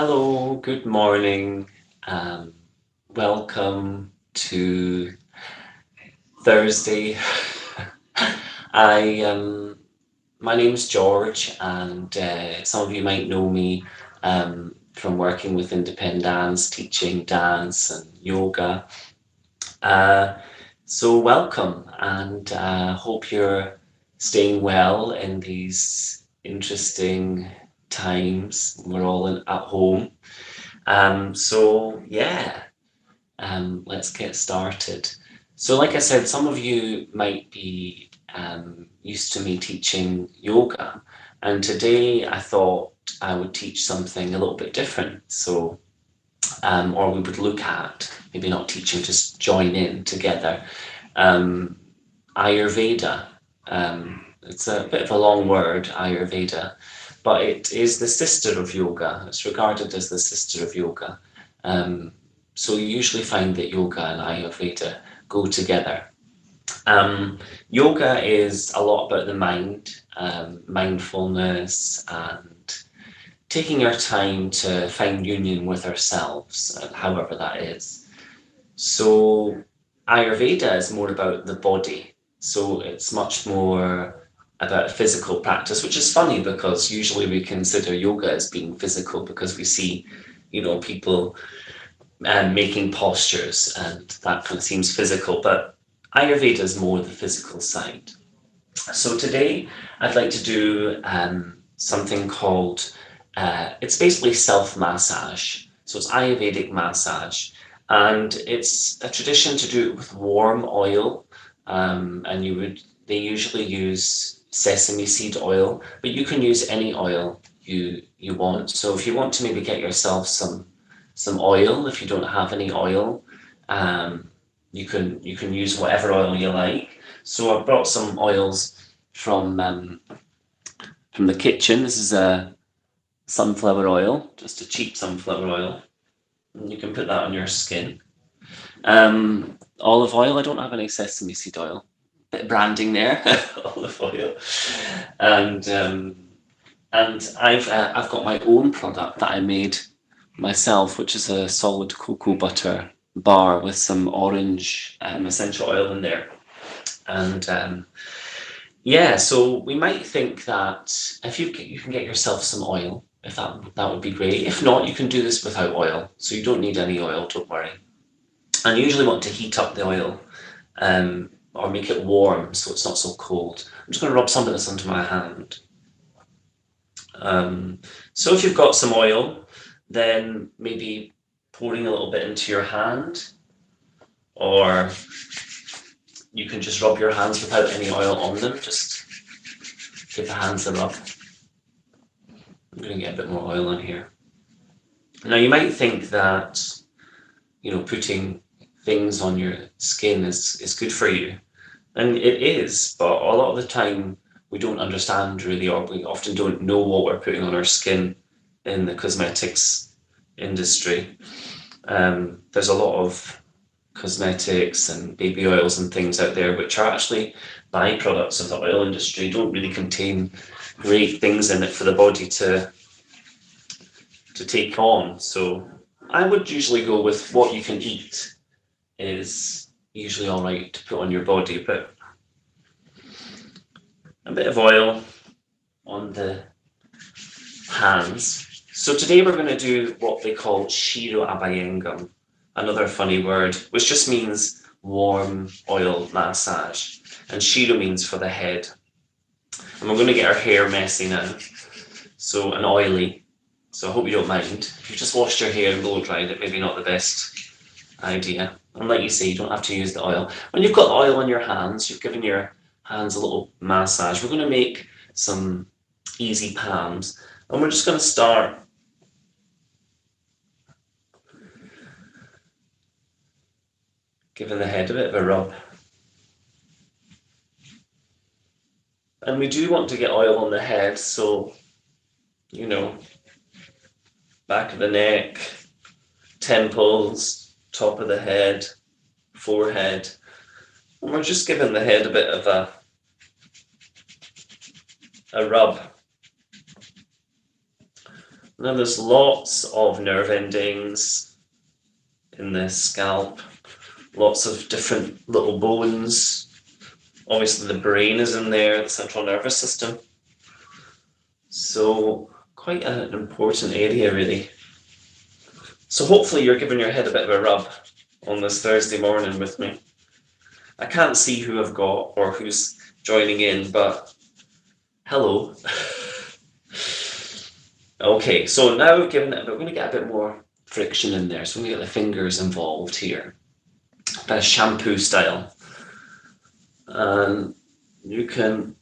Hello, good morning. Um, Welcome to Thursday. I My name's George, and some of you might know me from working with Indepen-dance, teaching dance and yoga. Uh, so welcome, and hope you're staying well in these interesting times. We're all at home. Let's get started. So, like I said, some of you might be used to me teaching yoga, and today I thought I would teach something a little bit different. Or we would look at, maybe not teaching, just join in together, um, Ayurveda. It's a bit of a long word, Ayurveda, but it is the sister of yoga. It's regarded as the sister of yoga. Um, so you usually find that yoga and Ayurveda go together. Yoga is a lot about the mind, mindfulness, and taking our time to find union with ourselves, however that is. So Ayurveda is more about the body. So it's much more about physical practice, which is funny because usually we consider yoga as being physical because we see, people making postures and that kind of seems physical, but Ayurveda is more the physical side. So today I'd like to do something called, it's basically self-massage. So it's Ayurvedic massage. And it's a tradition to do it with warm oil. And they usually use sesame seed oil, but you can use any oil you want. So if you want to maybe get yourself some oil, if you don't have any oil, um, you can use whatever oil you like. So I brought some oils from um, from the kitchen. This is a sunflower oil, just a cheap sunflower oil. And you can put that on your skin. Olive oil. I don't have any sesame seed oil. Bit of branding there. Olive oil, and I've got my own product that I made myself, which is a solid cocoa butter bar with some orange essential oil in there. And yeah, so we might think that if you can get yourself some oil, if that would be great. If not, you can do this without oil, so you don't need any oil. Don't worry. And you usually want to heat up the oil, or make it warm so it's not so cold. I'm just going to rub some of this onto my hand. So if you've got some oil, then maybe pouring a little bit into your hand, or you can just rub your hands without any oil on them. Just give the hands a rub. I'm going to get a bit more oil on here. Now you might think that, putting things on your skin is good for you. And it is, but a lot of the time we don't understand really, or we often don't know what we're putting on our skin in the cosmetics industry. There's a lot of cosmetics and baby oils and things out there which are actually byproducts of the oil industry, don't really contain great things in it for the body to take on. So I would usually go with what you can eat is usually all right to put on your body, but a bit of oil on the hands. So today we're going to do what they call Shiro Abhayangam, another funny word, which just means warm oil massage. And Shiro means for the head. And we're going to get our hair messy now, and oily. So I hope you don't mind. If you've just washed your hair and blow dried it, maybe not the best idea. And like you say, you don't have to use the oil. When you've got the oil on your hands, you've given your hands a little massage. We're going to make some easy palms. And we're just going to start giving the head a bit of a rub. And we do want to get oil on the head, so, back of the neck, temples, top of the head, forehead. And we're just giving the head a bit of a rub. Now there's lots of nerve endings in the scalp, lots of different little bones. Obviously the brain is in there, the central nervous system. So quite an important area really. So hopefully you're giving your head a bit of a rub on this Thursday morning with me. I can't see who I've got or who's joining in, but hello. Okay, so now we're going to get a bit more friction in there. So we're going to get the fingers involved here. A bit of shampoo style. And you can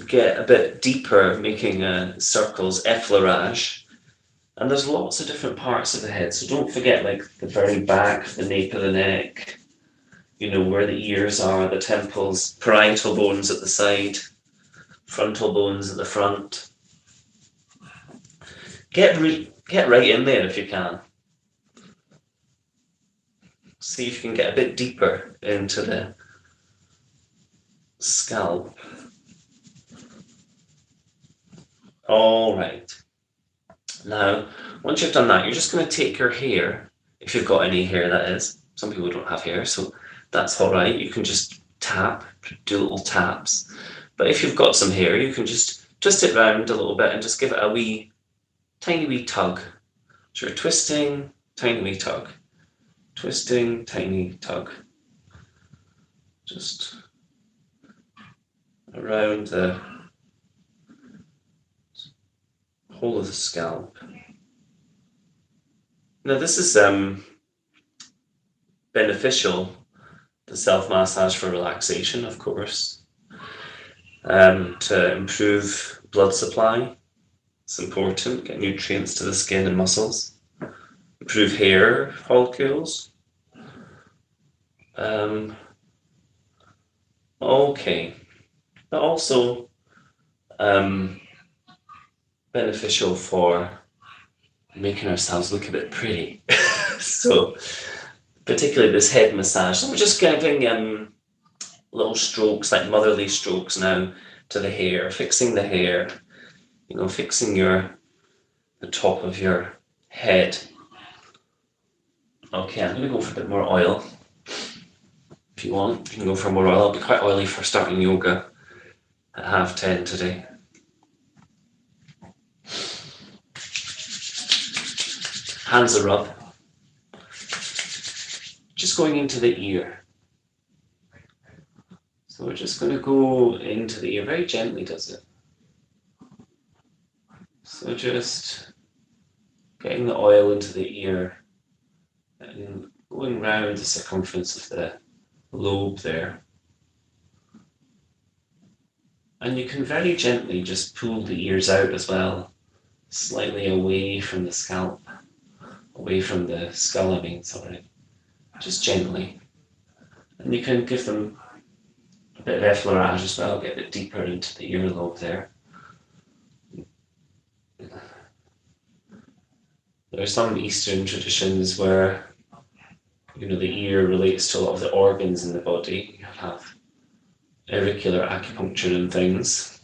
get a bit deeper, making circles, effleurage. And there's lots of different parts of the head. So don't forget, like the very back, the nape of the neck, you know, where the ears are, the temples, parietal bones at the side, frontal bones at the front. Get right in there if you can. See if you can get a bit deeper into the scalp. All right. Now, once you've done that, you're just going to take your hair, if you've got any hair, that is. Some people don't have hair, so that's all right. You can just tap, do little taps. But if you've got some hair, you can just twist it round a little bit and just give it a wee, tiny wee tug. So you're twisting, tiny wee tug. Twisting, tiny tug. Just around the whole of the scalp. Now this is beneficial, the self-massage for relaxation, of course, to improve blood supply. It's important, get nutrients to the skin and muscles, improve hair follicles. Okay, but also beneficial for making ourselves look a bit pretty. So particularly this head massage. So we're just giving little strokes, like motherly strokes now, to the hair, fixing the hair, you know, fixing the top of your head. Okay, I'm going to go for a bit more oil. If you want, you can go for more oil. It'll be quite oily for starting yoga at 10:30 today. Hands a rub. Just going into the ear. So we're just going to go into the ear, very gently does it. So just getting the oil into the ear and going round the circumference of the lobe there. And you can very gently just pull the ears out as well, slightly away from the scalp, away from the skull, sorry. Just gently. And you can give them a bit of effleurage as well, get a bit deeper into the earlobe there. There are some Eastern traditions where, you know, the ear relates to a lot of the organs in the body. You have auricular acupuncture and things.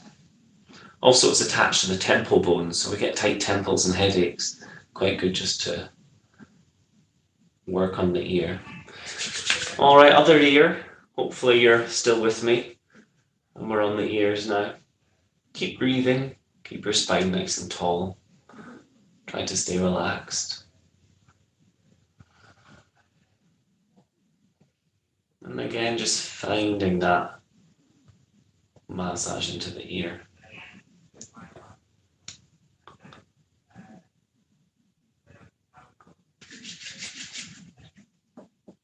Also, it's attached to the temple bones, so we get tight temples and headaches. Quite good just to work on the ear. All right, other ear. Hopefully you're still with me. And we're on the ears now. Keep breathing. Keep your spine nice and tall. Try to stay relaxed. And again, just finding that massage into the ear.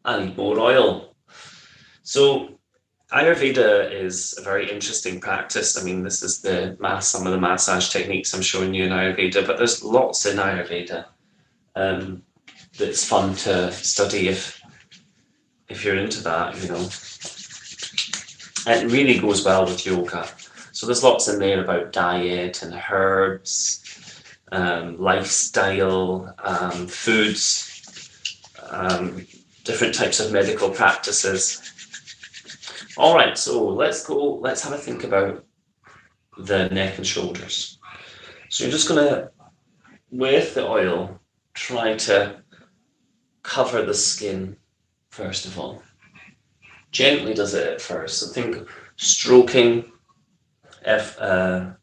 I need more oil. So Ayurveda is a very interesting practice. I mean, this is some of the massage techniques I'm showing you in Ayurveda, but there's lots in Ayurveda that's fun to study if you're into that, you know. And it really goes well with yoga. So there's lots in there about diet and herbs, lifestyle, foods, different types of medical practices. All right, so let's have a think about the neck and shoulders. So you're just going to with the oil, try to cover the skin first of all. Gently does it at first. So think of stroking, effleurage,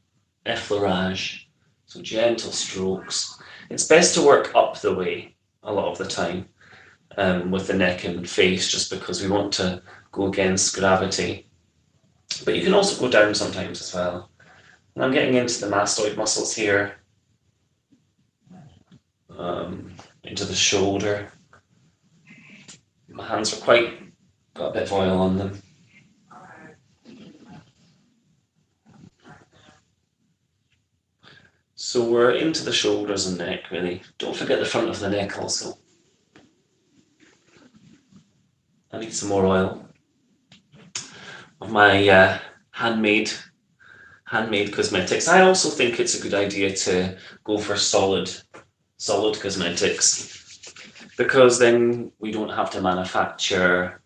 so gentle strokes. It's best to work up the way a lot of the time with the neck and face, just because we want to go against gravity. But you can also go down sometimes as well. And I'm getting into the mastoid muscles here, into the shoulder. My hands are got a bit of oil on them. So we're into the shoulders and neck, really. Don't forget the front of the neck also. I need some more oil of my handmade cosmetics. I also think it's a good idea to go for solid cosmetics, because then we don't have to manufacture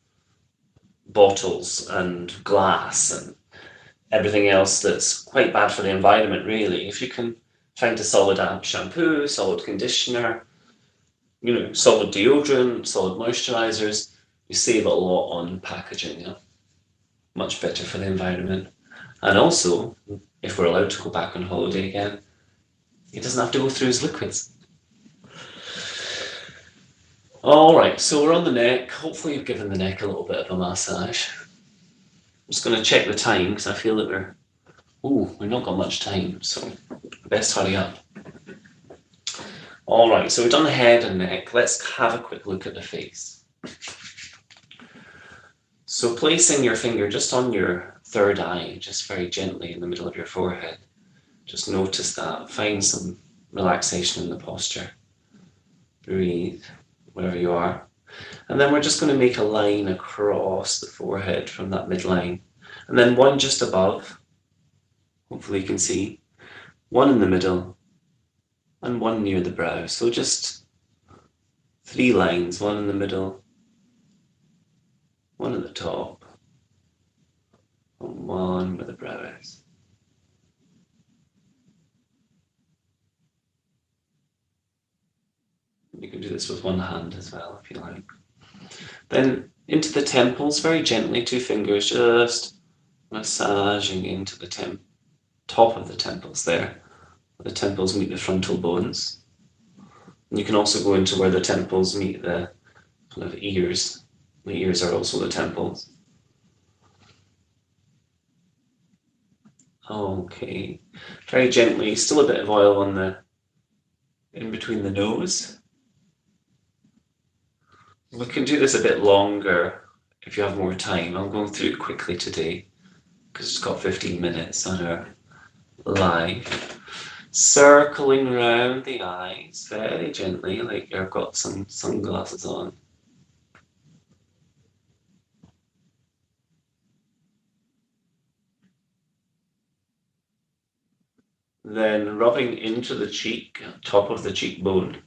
bottles and glass and everything else that's quite bad for the environment, really. If you can find a solid shampoo, solid conditioner, solid deodorant, solid moisturizers, you save a lot on packaging. Much better for the environment. And also, if we're allowed to go back on holiday again, it doesn't have to go through as liquids. All right, so we're on the neck. Hopefully you've given the neck a little bit of a massage. I'm just going to check the time because I feel that we've not got much time, so best hurry up. All right, so we've done the head and neck. Let's have a quick look at the face. So placing your finger just on your third eye, just very gently in the middle of your forehead. Just notice that. Find some relaxation in the posture. Breathe wherever you are. And then we're just going to make a line across the forehead from that midline. And then one just above. Hopefully you can see. One in the middle. And one near the brow. So just 3 lines. One in the middle. One at the top. And one where the brow is. You can do this with one hand as well if you like. Then into the temples, very gently, 2 fingers, just massaging into the top of the temples there. The temples meet the frontal bones. And you can also go into where the temples meet the kind of ears. The ears are also the temples. Okay, very gently, still a bit of oil in between the nose. We can do this a bit longer if you have more time. I'm going through it quickly today because it's got 15 minutes on our live. Circling round the eyes very gently, like you've got some sunglasses on. Then rubbing into the cheek, top of the cheekbone.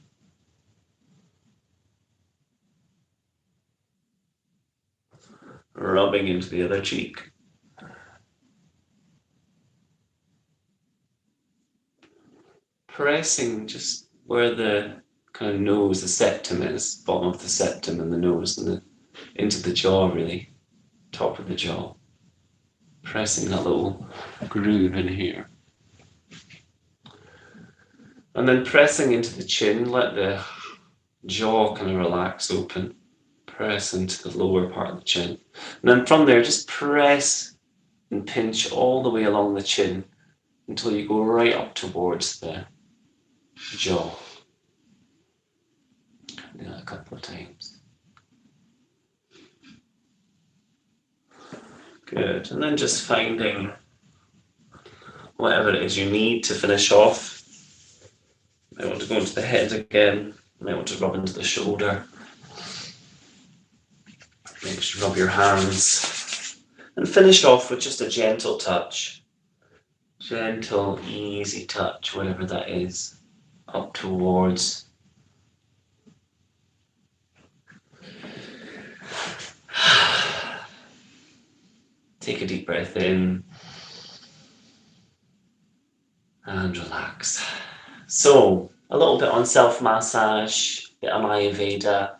Rubbing into the other cheek. Pressing just where the kind of nose, the septum is, bottom of the septum and the nose, and into the jaw really, top of the jaw. Pressing that little groove in here. And then pressing into the chin, let the jaw kind of relax open. Press into the lower part of the chin. And then from there, just press and pinch all the way along the chin until you go right up towards the jaw. Do that a couple of times. Good. And then just finding whatever it is you need to finish off. You might want to go into the head again. You might want to rub into the shoulder. Maybe just rub your hands. And finish off with just a gentle touch. Gentle, easy touch, whatever that is. Up towards. Take a deep breath in. And relax. So, a little bit on self-massage, a bit on Ayurveda.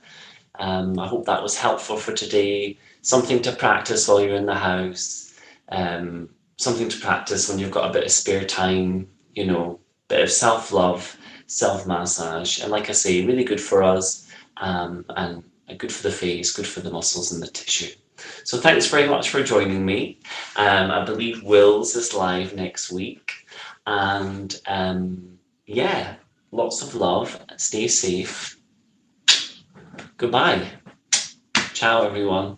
I hope that was helpful for today. Something to practice while you're in the house. Something to practice when you've got a bit of spare time, you know, bit of self-love, self-massage. And like I say, really good for us, and good for the face, good for the muscles and the tissue. So thanks very much for joining me. I believe Will's is live next week. And yeah, lots of love. Stay safe. Goodbye. Ciao, everyone.